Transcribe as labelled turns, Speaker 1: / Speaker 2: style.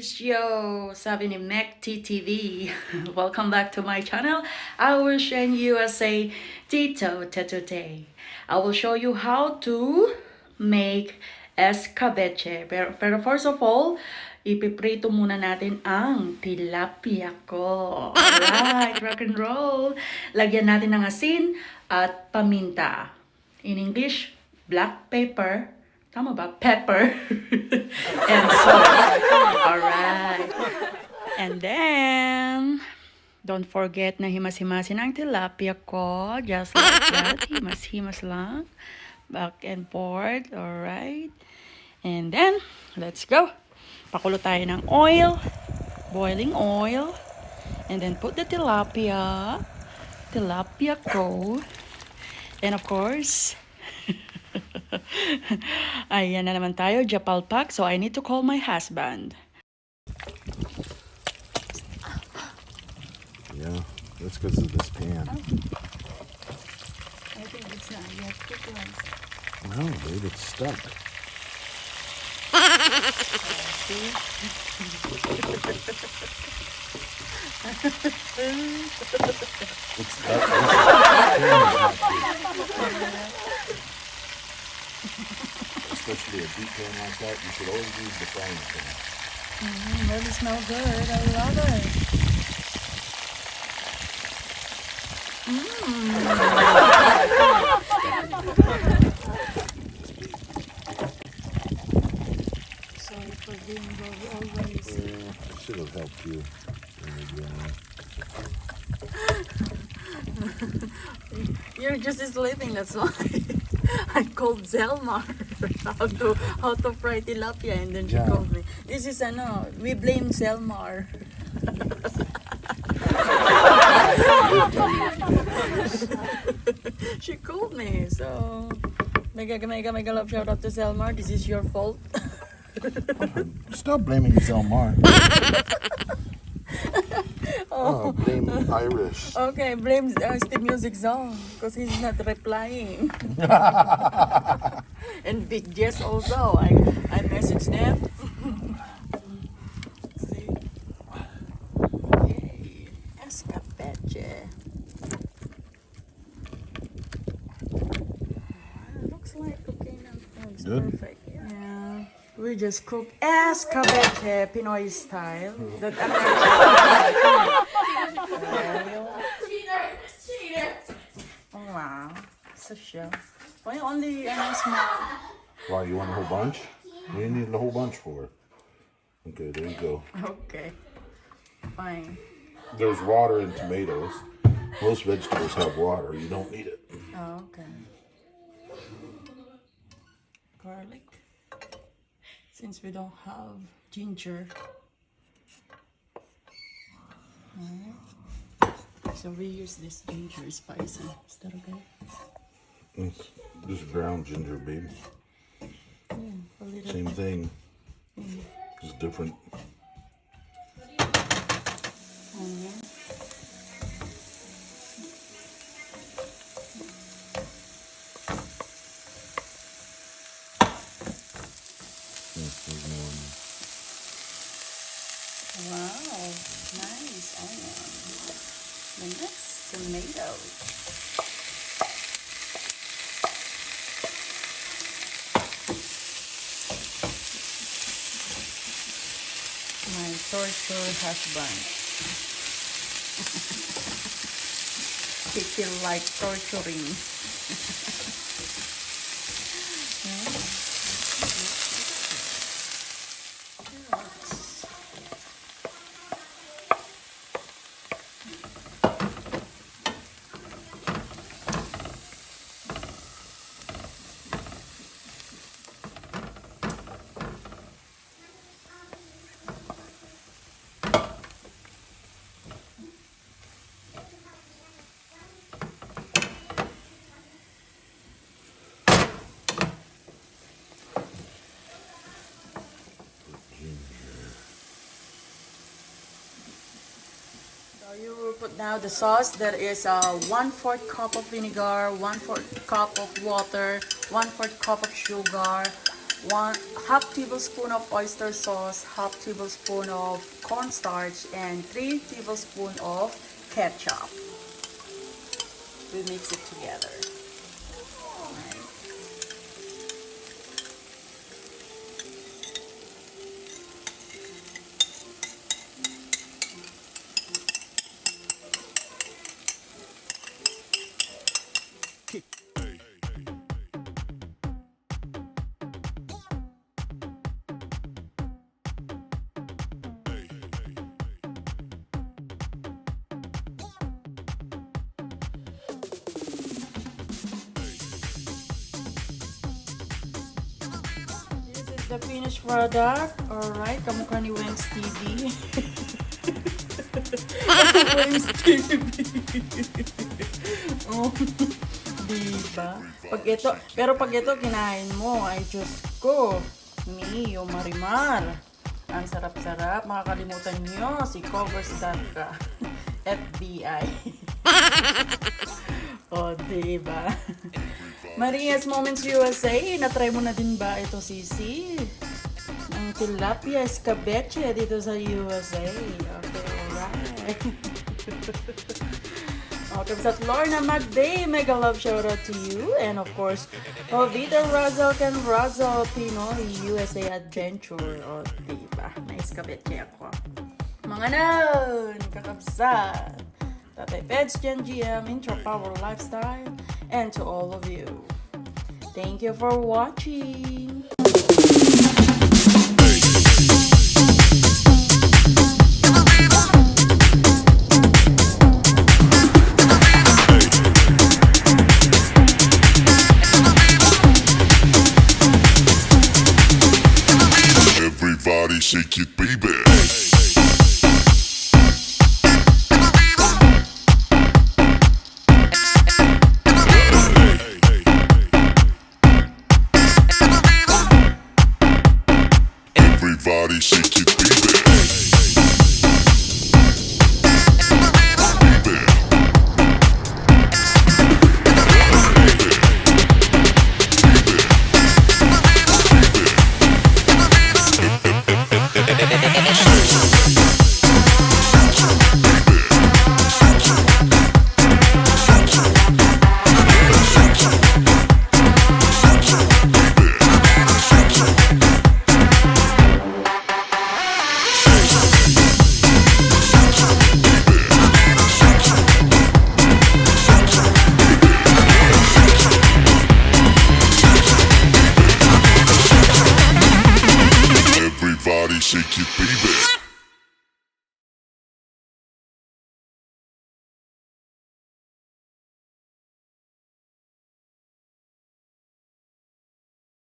Speaker 1: guys! Yo! Sabi ni Mac TTV. Welcome back to my channel. I will show you as a Tito Tetote. I will show you how to make escabeche. Pero first of all, ipiprito muna natin ang tilapia ko. Alright, rock and roll. Lagyan natin ng asin at paminta. In English, black pepper. Tama ba? Pepper. And salt. Alright. And then, don't forget na himas-himasin ang tilapia ko. Just like that. Himas-himas lang. Back and forth. Alright. And then, let's go. Pakulo tayo ng oil. Boiling oil. And then put the tilapia. Tilapia ko. And of course, ayan na naman tayo, Japalpak. So I need to call my husband.
Speaker 2: Yeah, that's because of this pan.
Speaker 1: I think it's not yet cooked.
Speaker 2: No, babe, it's stuck.
Speaker 1: See?
Speaker 2: It's stuck. Especially a deep pan like that, you should always use the frying pan.
Speaker 1: Really smell good. I love it. Sorry for being always.
Speaker 2: I should have helped you.
Speaker 1: You're just sleeping, that's why. I called Zelmar how to fry tilapia, and then she
Speaker 2: Yeah.
Speaker 1: called me. This is we blame Zelmar. She called me, so mega love shout out to Zelmar. This is your fault.
Speaker 2: Stop blaming Zelmar. Oh, blame Irish.
Speaker 1: Okay, blame Steve Music Zone because he's not replying. And Big Jess also. I messaged them. See? Okay. Escabeche. Looks like okay now. Oh, it's
Speaker 2: Good.
Speaker 1: perfect. Yeah. We just cook escabeche, Pinoy style. That Cheater! Oh wow, it's a show. Why only small?
Speaker 2: Why, you want a whole bunch? What do you need a whole bunch for? Okay, there you go.
Speaker 1: Okay, fine.
Speaker 2: There's water in tomatoes. Most vegetables have water. You don't need it.
Speaker 1: Oh, okay. Garlic. Since we don't have ginger. Alright. So we use this ginger spicy. Is that okay?
Speaker 2: It's just ground ginger, babe.
Speaker 1: Yeah, a little.
Speaker 2: Same thing. Just different.
Speaker 1: Onion.
Speaker 2: There's more.
Speaker 1: Wow, nice onion. The next, tomatoes. My torture husband. He feel like torturing. So you will put now the sauce. That is 1/4 cup of vinegar, 1/4 cup of water, 1/4 cup of sugar, one half tablespoon of oyster sauce, half tablespoon of cornstarch, and 3 tablespoons of ketchup. We mix it together. The finished product. Alright, kamukha ni Wings TV. Wings TV. Oh, diba? Pag ito kinain mo, ay Diyos ko, Mio Marimar. Ang sarap-sarap. Makakalimutan nyo si covers.ka. FBI. Oh, diba? Maria's Moments USA, na-try mo na din ba ito, Sisi? Ang Tilapia Escalecheng dito sa USA. Okay, alright. Okay, sa Lorna Magday, mega love shout out to you. And of course, Vita Razzle can Razzle Pinoy USA Adventure. O, diba? May escalecheng ako. Mga nan, kakabsat. Tatay Peds, Gen GM, Intro Power Lifestyle, and to all of you. Thank you for watching.
Speaker 2: Everybody shake it, baby. Everybody shake it, baby. Everybody shake it, baby.